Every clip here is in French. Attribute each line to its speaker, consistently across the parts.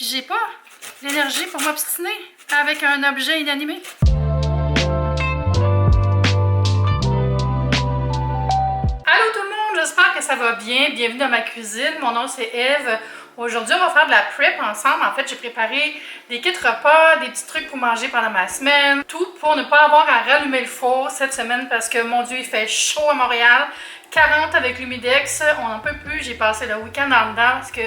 Speaker 1: Puis j'ai pas l'énergie pour m'obstiner avec un objet inanimé. Allô tout le monde, j'espère que ça va bien. Bienvenue dans ma cuisine. Mon nom c'est Eve. Aujourd'hui, on va faire de la prep ensemble. En fait, j'ai préparé des kits repas, des petits trucs pour manger pendant ma semaine. Tout pour ne pas avoir à rallumer le four cette semaine parce que, mon Dieu, il fait chaud à Montréal. 40 avec l'humidex, on n'en peut plus. J'ai passé le week-end en dedans parce que,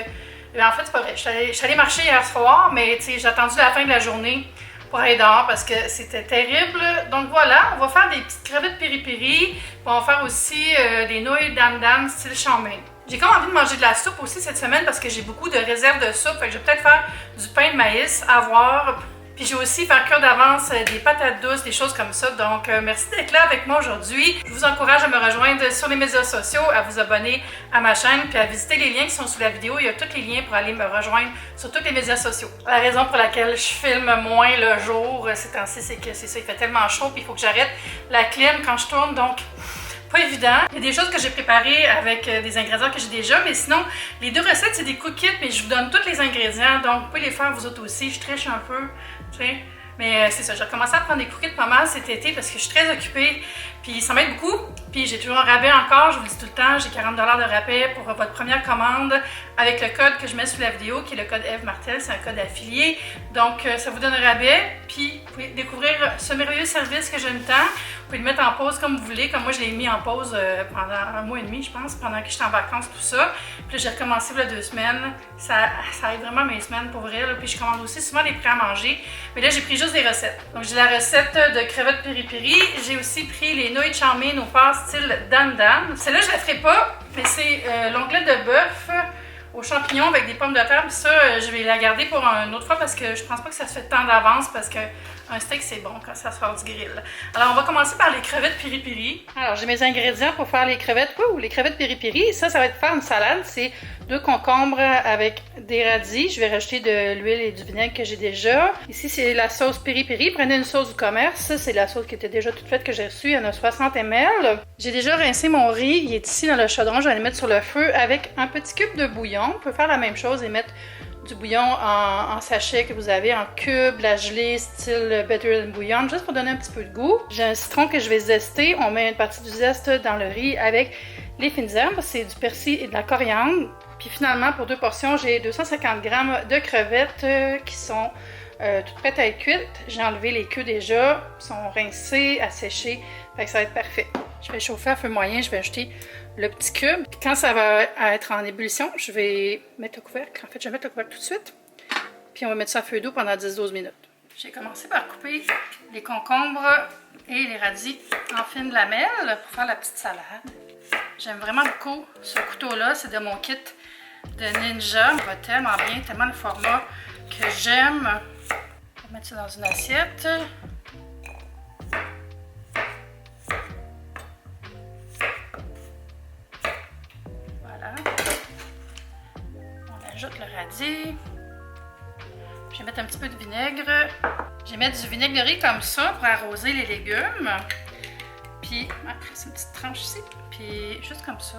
Speaker 1: en fait, c'est pas vrai. Je suis allée marcher hier soir, mais j'ai attendu la fin de la journée pour aller dehors parce que c'était terrible. Donc voilà, on va faire des petites crevettes piri-piri. On va faire aussi des nouilles dam-dam style chow mein. J'ai comme envie de manger de la soupe aussi cette semaine parce que j'ai beaucoup de réserves de soupe. Fait que je vais peut-être faire du pain de maïs à voir. Puis j'ai aussi fait cuire d'avance des patates douces, des choses comme ça. Donc merci d'être là avec moi aujourd'hui. Je vous encourage à me rejoindre sur les médias sociaux, à vous abonner à ma chaîne, puis à visiter les liens qui sont sous la vidéo. Il y a tous les liens pour aller me rejoindre sur tous les médias sociaux. La raison pour laquelle je filme moins le jour ces temps-ci, c'est que c'est ça, il fait tellement chaud, puis il faut que j'arrête la clim quand je tourne. Donc pas évident. Il y a des choses que j'ai préparées avec des ingrédients que j'ai déjà, mais sinon, les deux recettes, c'est des cookies, mais je vous donne tous les ingrédients, donc vous pouvez les faire vous autres aussi. Je triche un peu, tu sais. Mais c'est ça, j'ai recommencé à prendre des cookies pas mal cet été parce que je suis très occupée, puis ça m'aide beaucoup. Puis j'ai toujours un rabais encore, je vous le dis tout le temps, j'ai 40 $ de rabais pour votre première commande avec le code que je mets sous la vidéo, qui est le code Eve Martel, c'est un code affilié. Donc ça vous donne un rabais, puis vous pouvez découvrir ce merveilleux service que j'aime tant. Vous pouvez le mettre en pause comme vous voulez, comme moi je l'ai mis en pause pendant un mois et demi, je pense, pendant que j'étais en vacances, tout ça. Puis j'ai recommencé il y a 2 semaines, ça aide vraiment mes semaines pour vrai, là. Puis je commande aussi souvent des prêts à manger, mais là j'ai pris juste des recettes. Donc j'ai la recette de crevettes piri-piri, j'ai aussi pris les nouilles chow mein au porc style dam-dam. Celle-là je la ferai pas, mais c'est l'onglet de bœuf aux champignons avec des pommes de terre. Puis ça, je vais la garder pour une autre fois parce que je pense pas que ça se fait tant d'avance parce que un steak c'est bon quand ça sort du grill. Alors on va commencer par les crevettes piri-piri. Alors j'ai mes ingrédients pour faire les crevettes. Ouh, les crevettes piri-piri, ça va être faire une salade. C'est 2 concombres avec des radis. Je vais rajouter de l'huile et du vinaigre que j'ai déjà. Ici c'est la sauce piri-piri. Prenez une sauce du commerce. Ça c'est la sauce qui était déjà toute faite que j'ai reçue. Il y en a 60 ml. J'ai déjà rincé mon riz. Il est ici dans le chaudron. Je vais le mettre sur le feu avec un petit cube de bouillon. On peut faire la même chose et mettre du bouillon en sachet que vous avez en cube, la gelée style Better Than Bouillon, juste pour donner un petit peu de goût. J'ai un citron que je vais zester. On met une partie du zeste dans le riz avec les fines herbes. C'est du persil et de la coriandre. Puis finalement, pour 2 portions, j'ai 250 g de crevettes qui sont toutes prêtes à être cuites. J'ai enlevé les queues déjà, sont rincées, asséchées, fait que ça va être parfait. Je vais chauffer à feu moyen, je vais ajouter le petit cube. Puis quand ça va être en ébullition, je vais mettre le couvercle. En fait, je vais mettre le couvercle tout de suite. Puis on va mettre ça à feu doux pendant 10-12 minutes. J'ai commencé par couper les concombres et les radis en fines lamelles pour faire la petite salade. J'aime vraiment beaucoup ce couteau-là, c'est de mon kit de Ninja. Il va tellement bien, tellement le format que j'aime. Je vais mettre ça dans une assiette. Voilà. On ajoute le radis. Je vais mettre un petit peu de vinaigre. Je vais mettre du vinaigre de riz comme ça pour arroser les légumes. Puis, après, c'est une petite tranche ici. Puis, juste comme ça.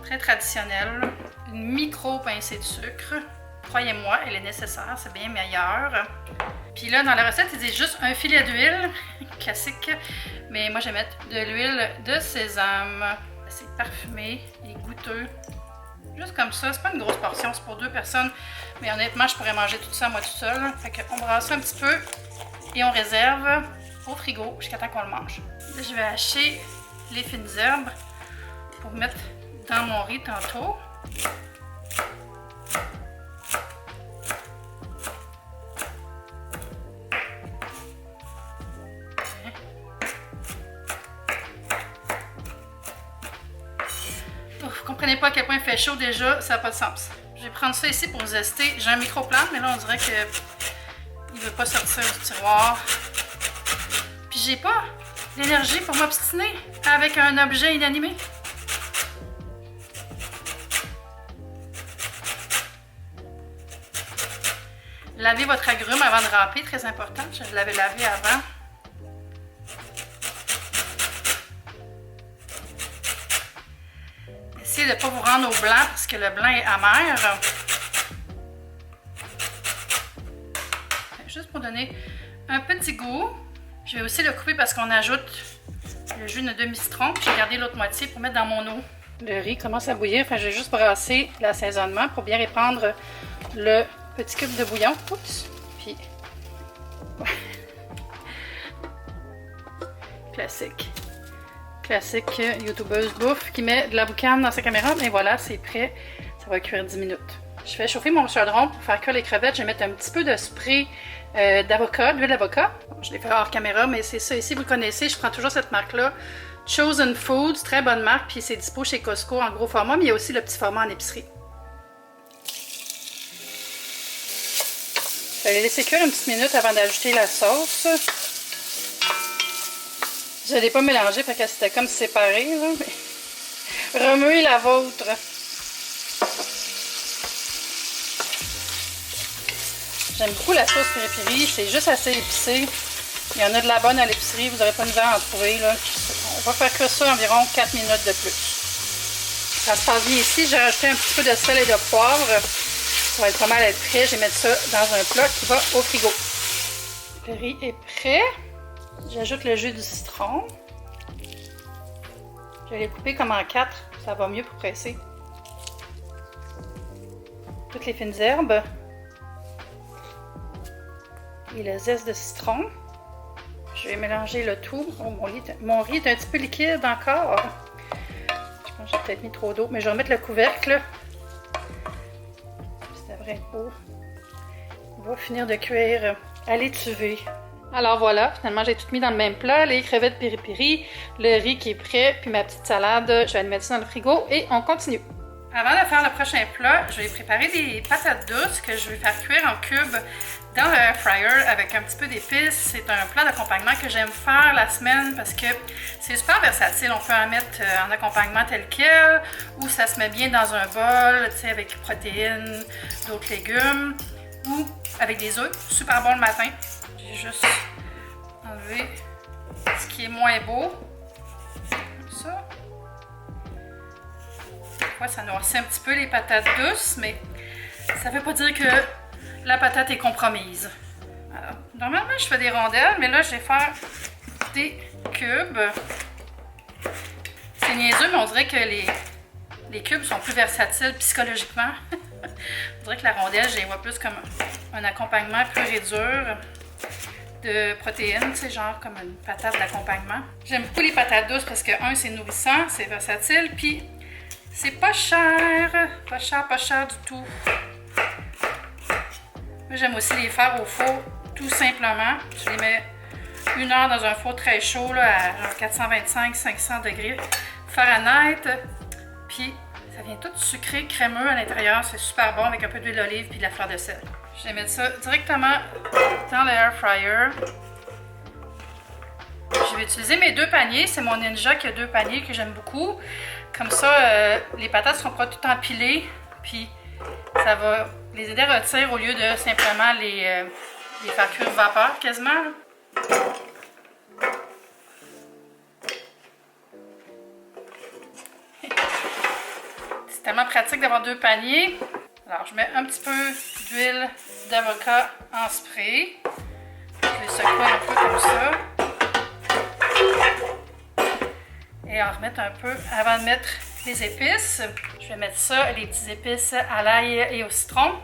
Speaker 1: Très traditionnel. Une micro pincée de sucre. Croyez-moi, elle est nécessaire, c'est bien meilleur. Puis là, dans la recette, il dit juste un filet d'huile, classique. Mais moi, je vais mettre de l'huile de sésame. C'est parfumé et goûteux. Juste comme ça, c'est pas une grosse portion, c'est pour 2 personnes. Mais honnêtement, je pourrais manger tout ça moi toute seule. Fait qu'on brasse un petit peu et on réserve au frigo jusqu'à temps qu'on le mange. Là, je vais hacher les fines herbes pour mettre dans mon riz tantôt. Vous comprenez pas à quel point il fait chaud déjà, ça n'a pas de sens. Je vais prendre ça ici pour zester. J'ai un micro-plante, mais là on dirait que il veut pas sortir du tiroir. Puis j'ai pas l'énergie pour m'obstiner avec un objet inanimé. Lavez votre agrume avant de râper, très important. Je l'avais lavé avant. Essayez de ne pas vous rendre au blanc parce que le blanc est amer. pour donner un petit goût. Je vais aussi le couper parce qu'on ajoute le jus de demi-citron. J'ai gardé l'autre moitié pour mettre dans mon eau. Le riz commence à bouillir, enfin, je vais juste brasser l'assaisonnement pour bien répandre le petit cube de bouillon. Oups! Puis... Classique. Classique youtubeuse bouffe qui met de la boucane dans sa caméra. Mais voilà, c'est prêt. Ça va cuire 10 minutes. Je vais chauffer mon chaudron pour faire cuire les crevettes. Je vais mettre un petit peu de spray d'avocat, d'huile d'avocat. Je l'ai fait hors caméra, mais c'est ça ici, vous le connaissez. Je prends toujours cette marque-là. Chosen Foods, très bonne marque. Puis c'est dispo chez Costco en gros format, mais il y a aussi le petit format en épicerie. Je vais les laisser cuire une petite minute avant d'ajouter la sauce. Je ne l'ai pas mélangée, parce que c'était comme séparé. Là, mais... Remuez la vôtre. J'aime beaucoup la sauce piri-piri, c'est juste assez épicé. Il y en a de la bonne à l'épicerie, vous n'aurez pas de misère à en trouver. Là. On va faire cuire ça environ 4 minutes de plus. Ça se passe bien ici, j'ai rajouté un petit peu de sel et de poivre. Ça va être pas mal être prêt. Je vais mettre ça dans un plat qui va au frigo. Le riz est prêt. J'ajoute le jus du citron. Je vais les couper comme en 4, ça va mieux pour presser. Toutes les fines herbes. Et le zeste de citron. Je vais mélanger le tout. Oh, mon riz est un petit peu liquide encore. Je pense que j'ai peut-être mis trop d'eau, mais je vais remettre le couvercle. Ça devrait être beau. On va finir de cuire à l'étuvée. Alors voilà, finalement j'ai tout mis dans le même plat, les crevettes piri-piri, le riz qui est prêt, puis ma petite salade, je vais le mettre ça dans le frigo et on continue. Avant de faire le prochain plat, je vais préparer des patates douces que je vais faire cuire en cubes dans le air fryer avec un petit peu d'épices. C'est un plat d'accompagnement que j'aime faire la semaine parce que c'est super versatile. On peut en mettre en accompagnement tel quel ou ça se met bien dans un bol, tu sais, avec protéines, d'autres légumes ou avec des œufs. Super bon le matin. J'ai juste enlevé ce qui est moins beau. Comme ça. Des fois, ça noircit un petit peu les patates douces, mais ça ne veut pas dire que la patate est compromise. Alors, normalement, je fais des rondelles, mais là, je vais faire des cubes. C'est niaiseux, mais on dirait que les cubes sont plus versatiles psychologiquement. On dirait que la rondelle, je les vois plus comme un accompagnement pur et dur de protéines, tu sais, genre comme une patate d'accompagnement. J'aime beaucoup les patates douces parce que, un, c'est nourrissant, c'est versatile, puis c'est pas cher. Pas cher du tout. Moi, j'aime aussi les faire au four, tout simplement. Je les mets 1 heure dans un four très chaud, là, à 425-500 degrés Fahrenheit. Puis, ça vient tout sucré, crémeux à l'intérieur. C'est super bon avec un peu d'huile d'olive et de la fleur de sel. Je vais mettre ça directement dans le air fryer. Je vais utiliser mes 2 paniers. C'est mon Ninja qui a 2 paniers que j'aime beaucoup. Comme ça, les patates ne seront pas tout empilées. Puis, ça va les aider à retirer au lieu de simplement les faire cuire vapeur quasiment. C'est tellement pratique d'avoir 2 paniers. Alors, je mets un petit peu d'huile d'avocat en spray. Je vais secouer un peu comme ça. Et en remettre un peu avant de mettre les épices. Je vais mettre ça, les petites épices à l'ail et au citron.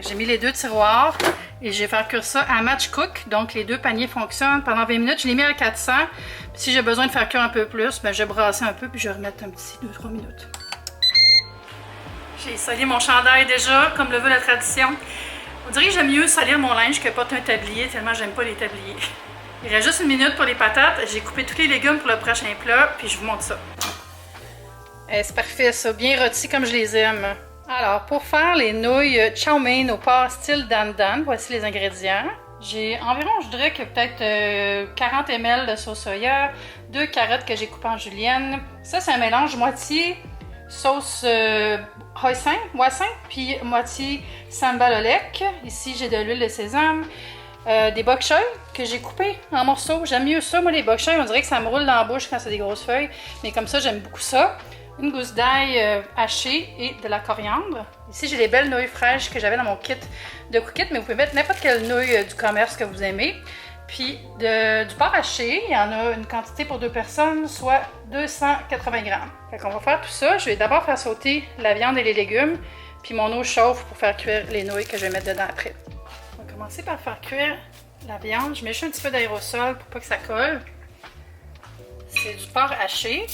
Speaker 1: J'ai mis les 2 tiroirs et je vais faire cuire ça à match cook. Donc les 2 paniers fonctionnent pendant 20 minutes. Je l'ai mis à 400. Puis si j'ai besoin de faire cuire un peu plus, ben je vais brasser un peu puis je vais remettre un petit 2-3 minutes. J'ai salé mon chandail déjà, comme le veut la tradition. On dirait que j'aime mieux salir mon linge que porter un tablier, tellement j'aime pas les tabliers. Il reste juste 1 minute pour les patates. J'ai coupé tous les légumes pour le prochain plat, puis je vous montre ça. C'est parfait ça, bien rôti comme je les aime. Alors, pour faire les nouilles chow mein au porc style dan dan, voici les ingrédients. J'ai environ, je dirais que peut-être 40 ml de sauce soya, 2 carottes que j'ai coupées en julienne. Ça, c'est un mélange moitié sauce hoisin, puis moitié sambal olek. Ici, j'ai de l'huile de sésame. Des bok choy que j'ai coupés en morceaux. J'aime mieux ça, moi, les bok choy. On dirait que ça me roule dans la bouche quand c'est des grosses feuilles. Mais comme ça, j'aime beaucoup ça. une gousse d'ail hachée et de la coriandre. Ici, j'ai les belles nouilles fraîches que j'avais dans mon kit de cookies, mais vous pouvez mettre n'importe quelle nouille du commerce que vous aimez. Puis du porc haché, il y en a une quantité pour 2 personnes, soit 280 grammes. Fait qu'on va faire tout ça. Je vais d'abord faire sauter la viande et les légumes, puis mon eau chauffe pour faire cuire les nouilles que je vais mettre dedans après. On va commencer par faire cuire la viande. Je mets juste un petit peu d'aérosol pour pas que ça colle. C'est du porc haché.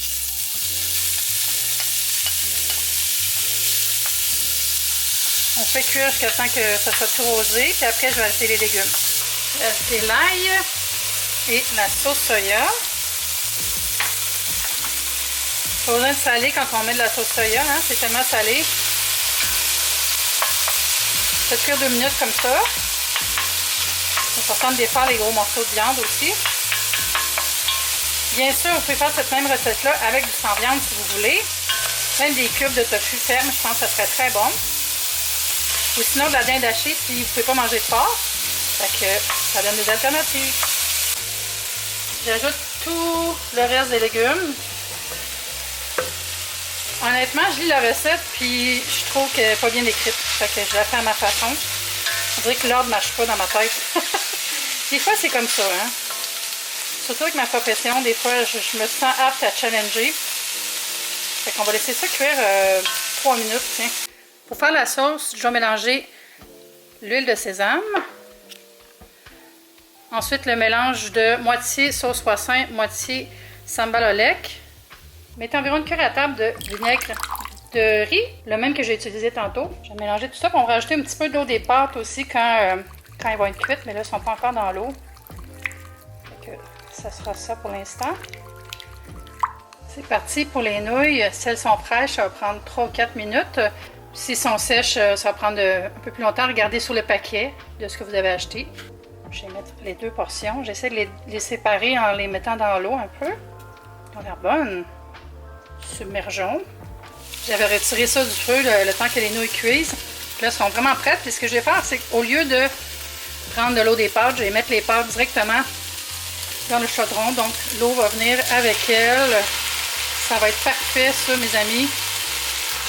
Speaker 1: On fait cuire jusqu'à temps que ça soit tout rosé, puis après je vais ajouter les légumes. Je vais ajouter l'ail et la sauce soya. Pas besoin de saler quand on met de la sauce soya, hein? C'est tellement salé. Faites cuire 2 minutes comme ça. C'est important de défaire les gros morceaux de viande aussi. Bien sûr, vous pouvez faire cette même recette-là avec du sans viande si vous voulez. Même des cubes de tofu ferme, je pense que ça serait très bon. Ou sinon de la dinde hachée si vous ne pouvez pas manger de porc. Fait que ça donne des alternatives. J'ajoute tout le reste des légumes. Honnêtement, je lis la recette puis je trouve qu'elle n'est pas bien écrite. Fait que je la fais à ma façon. On dirait que l'ordre ne marche pas dans ma tête. Des fois, c'est comme ça, hein. Surtout avec ma profession, des fois, je me sens apte à challenger. Fait qu'on va laisser ça cuire 3 minutes, tiens. Pour faire la sauce, je vais mélanger l'huile de sésame. Ensuite, le mélange de moitié sauce poisson, moitié sambal oelek. Mettez environ une cuillère à table de vinaigre de riz, le même que j'ai utilisé tantôt. Je vais mélanger tout ça, puis on va rajouter un petit peu d'eau des pâtes aussi quand elles vont être cuites, mais là, elles ne sont pas encore dans l'eau. Ça sera ça pour l'instant. C'est parti pour les nouilles. Si elles sont fraîches, ça va prendre 3 ou 4 minutes. S'ils sont sèches, ça va prendre un peu plus longtemps. Regardez sur le paquet de ce que vous avez acheté. Je vais mettre les 2 portions. J'essaie de les séparer en les mettant dans l'eau un peu. Elles ont l'air bonnes. Submergeons. J'avais retiré ça du feu le temps que les nouilles cuisent. Là, elles sont vraiment prêtes. Puis ce que je vais faire, c'est qu'au lieu de prendre de l'eau des pâtes, je vais mettre les pâtes directement dans le chaudron. Donc, l'eau va venir avec elle. Ça va être parfait, ça, mes amis.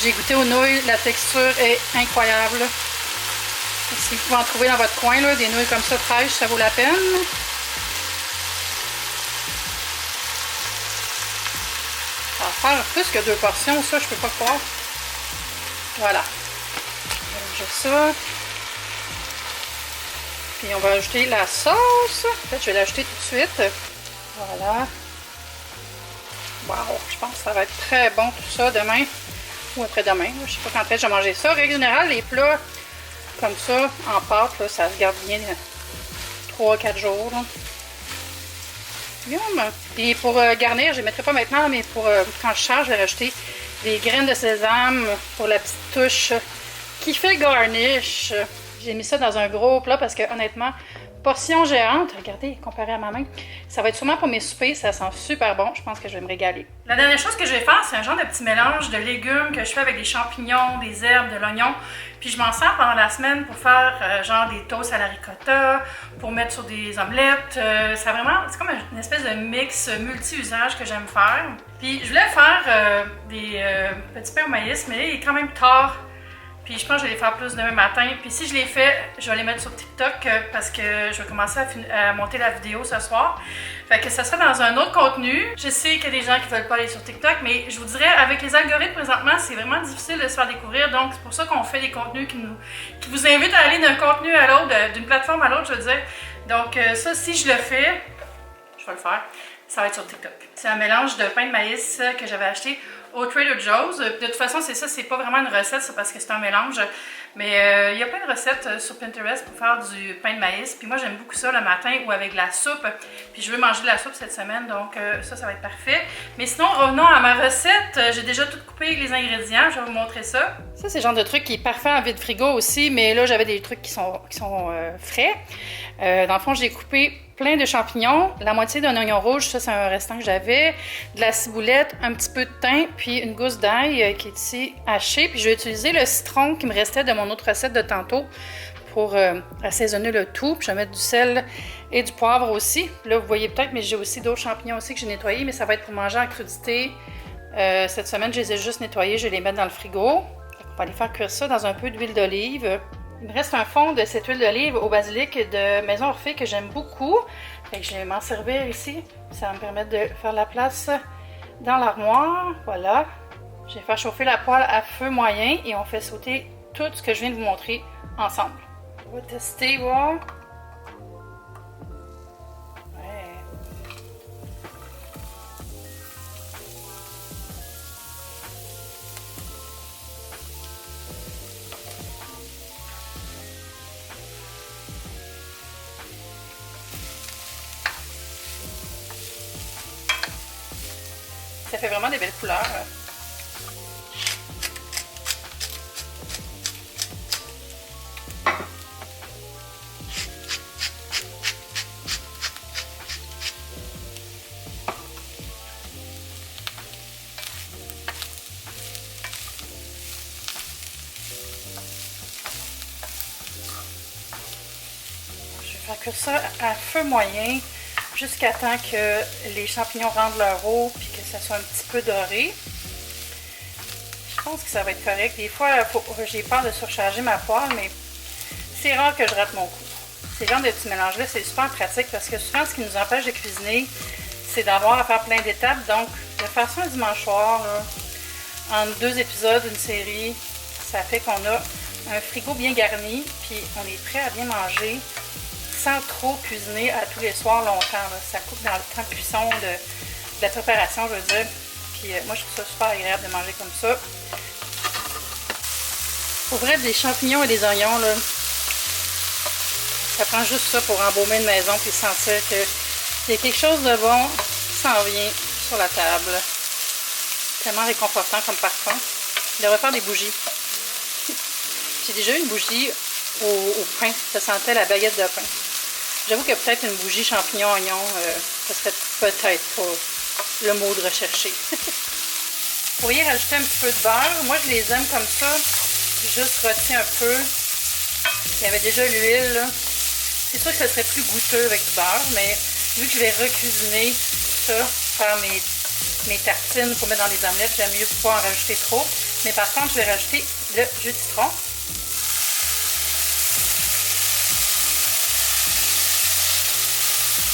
Speaker 1: J'ai goûté aux nouilles. La texture est incroyable. Si vous pouvez en trouver dans votre coin, là, des nouilles comme ça fraîches, ça vaut la peine. Ça va faire plus que 2 portions, ça, je peux pas croire. Voilà. On va ça. Puis on va ajouter la sauce. En fait, je vais l'ajouter tout de suite. Voilà. Wow, je pense que ça va être très bon tout ça demain ou après-demain. Je sais pas quand est-ce que je vais manger ça. En règle générale, les plats comme ça, en pâte, là, ça se garde bien 3-4 jours. Là. Et pour garnir, je ne les mettrai pas maintenant, mais pour quand je charge, je vais rajouter des graines de sésame pour la petite touche qui fait garnish. J'ai mis ça dans un gros plat parce que honnêtement, portion géante, regardez, comparé à ma main, ça va être sûrement pour mes soupers, ça sent super bon, je pense que je vais me régaler. La dernière chose que je vais faire, c'est un genre de petit mélange de légumes que je fais avec des champignons, des herbes, de l'oignon, puis je m'en sers pendant la semaine pour faire genre des toasts à la ricotta, pour mettre sur des omelettes, c'est comme une espèce de mix multi-usage que j'aime faire. Puis je voulais faire des petits pains au maïs, mais là, il est quand même tard. Puis je pense que je vais les faire plus demain matin. Puis si je les fais, je vais les mettre sur TikTok parce que je vais commencer à monter la vidéo ce soir. Fait que ça sera dans un autre contenu. Je sais qu'il y a des gens qui ne veulent pas aller sur TikTok, mais je vous dirais, avec les algorithmes présentement, c'est vraiment difficile de se faire découvrir. Donc c'est pour ça qu'on fait des contenus qui vous invitent à aller d'un contenu à l'autre, d'une plateforme à l'autre, je veux dire. Donc ça, si je le fais, je vais le faire, ça va être sur TikTok. C'est un mélange de pain de maïs que j'avais acheté au Trader Joe's. De toute façon, c'est ça, c'est pas vraiment une recette, c'est parce que c'est un mélange. Mais il y a plein de recettes sur Pinterest pour faire du pain de maïs. Puis moi, j'aime beaucoup ça le matin ou avec de la soupe. Puis je veux manger de la soupe cette semaine, donc ça va être parfait. Mais sinon, revenons à ma recette. J'ai déjà tout coupé les ingrédients, je vais vous montrer ça. Ça, c'est le genre de truc qui est parfait en vide frigo aussi, mais là, j'avais des trucs qui sont frais. Dans le fond, j'ai coupé plein de champignons, la moitié d'un oignon rouge, ça c'est un restant que j'avais, de la ciboulette, un petit peu de thym, puis une gousse d'ail qui est ici hachée. Puis je vais utiliser le citron qui me restait de mon autre recette de tantôt pour assaisonner le tout. Puis je vais mettre du sel et du poivre aussi. Là, vous voyez peut-être, mais j'ai aussi d'autres champignons aussi que j'ai nettoyés, mais ça va être pour manger en crudité Cette semaine, je les ai juste nettoyés, je vais les mettre dans le frigo. On va aller faire cuire ça dans un peu d'huile d'olive. Il me reste un fond de cette huile d'olive au basilic de Maison Orphée que j'aime beaucoup. Fait que je vais m'en servir ici. Ça va me permettre de faire la place dans l'armoire. Voilà. Je vais faire chauffer la poêle à feu moyen et on fait sauter tout ce que je viens de vous montrer ensemble. On va tester, voir. Ouais. Ça fait vraiment des belles couleurs. Je vais faire cuire ça à feu moyen jusqu'à temps que les champignons rendent leur eau puis que ça soit un petit peu doré. Je pense que ça va être correct. Des fois, j'ai peur de surcharger ma poêle, mais c'est rare que je rate mon coup. Ces genres de petits mélanges-là, c'est super pratique parce que souvent, ce qui nous empêche de cuisiner, c'est d'avoir à faire plein d'étapes. Donc, de faire ça un dimanche soir, là, en 2 épisodes d'une série, ça fait qu'on a un frigo bien garni, puis on est prêt à bien manger sans trop cuisiner à tous les soirs longtemps. Là. Ça coupe dans le temps de cuisson de la préparation, je veux dire. Puis moi, je trouve ça super agréable de manger comme ça. Pour vrai, des champignons et des oignons, là, ça prend juste ça pour embaumer une maison puis sentir qu'il y a quelque chose de bon qui s'en vient sur la table. Tellement réconfortant comme parfum. Il devrait faire des bougies. J'ai déjà eu une bougie au pain. Ça sentait la baguette de pain. J'avoue que peut-être une bougie champignon-oignon, ça serait peut-être pas le mot de rechercher. Vous pourriez rajouter un petit peu de beurre. Moi, je les aime comme ça. Juste rôti un peu. Il y avait déjà l'huile, là. C'est sûr que ça serait plus goûteux avec du beurre, mais vu que je vais recuisiner ça, faire mes tartines pour mettre dans les omelettes, j'aime mieux pas en rajouter trop. Mais par contre, je vais rajouter le jus de citron.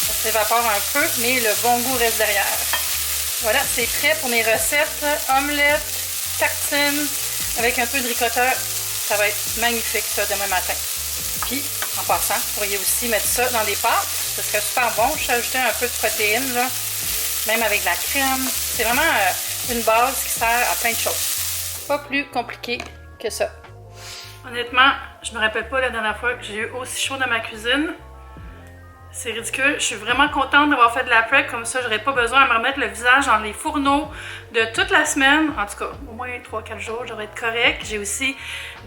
Speaker 1: Ça s'évapore un peu, mais le bon goût reste derrière. Voilà, c'est prêt pour mes recettes. Omelettes, tartines, avec un peu de ricotta. Ça va être magnifique, ça, demain matin. Puis, en passant, vous pourriez aussi mettre ça dans des pâtes. Ce serait super bon. Je vais ajouter un peu de protéines, là, même avec de la crème. C'est vraiment une base qui sert à plein de choses. Pas plus compliqué que ça. Honnêtement, je me rappelle pas la dernière fois que j'ai eu aussi chaud dans ma cuisine. C'est ridicule. Je suis vraiment contente d'avoir fait de la prep. Comme ça, j'aurais pas besoin de me remettre le visage dans les fourneaux de toute la semaine. En tout cas, au moins 3-4 jours, j'aurais être correct. J'ai aussi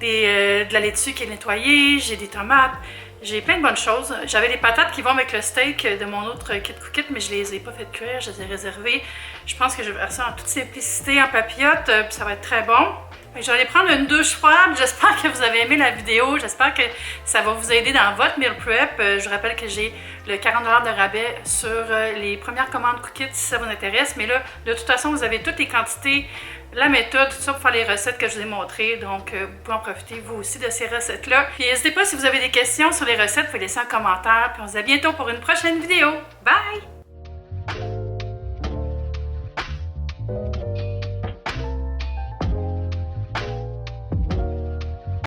Speaker 1: de la laitue qui est nettoyée. J'ai des tomates. J'ai plein de bonnes choses. J'avais des patates qui vont avec le steak de mon autre kit cookit, mais je les ai pas fait cuire. Je les ai réservées. Je pense que je vais faire ça en toute simplicité, en papillote. Puis ça va être très bon. Je vais aller prendre une douche froide. J'espère que vous avez aimé la vidéo. J'espère que ça va vous aider dans votre meal prep. Je vous rappelle que j'ai le 40 $ de rabais sur les premières commandes Cookit si ça vous intéresse. Mais là, de toute façon, vous avez toutes les quantités, la méthode, tout ça pour faire les recettes que je vous ai montrées. Donc, vous pouvez en profiter vous aussi de ces recettes-là. Puis n'hésitez pas si vous avez des questions sur les recettes, vous pouvez laisser un commentaire. Puis on se dit à bientôt pour une prochaine vidéo. Bye!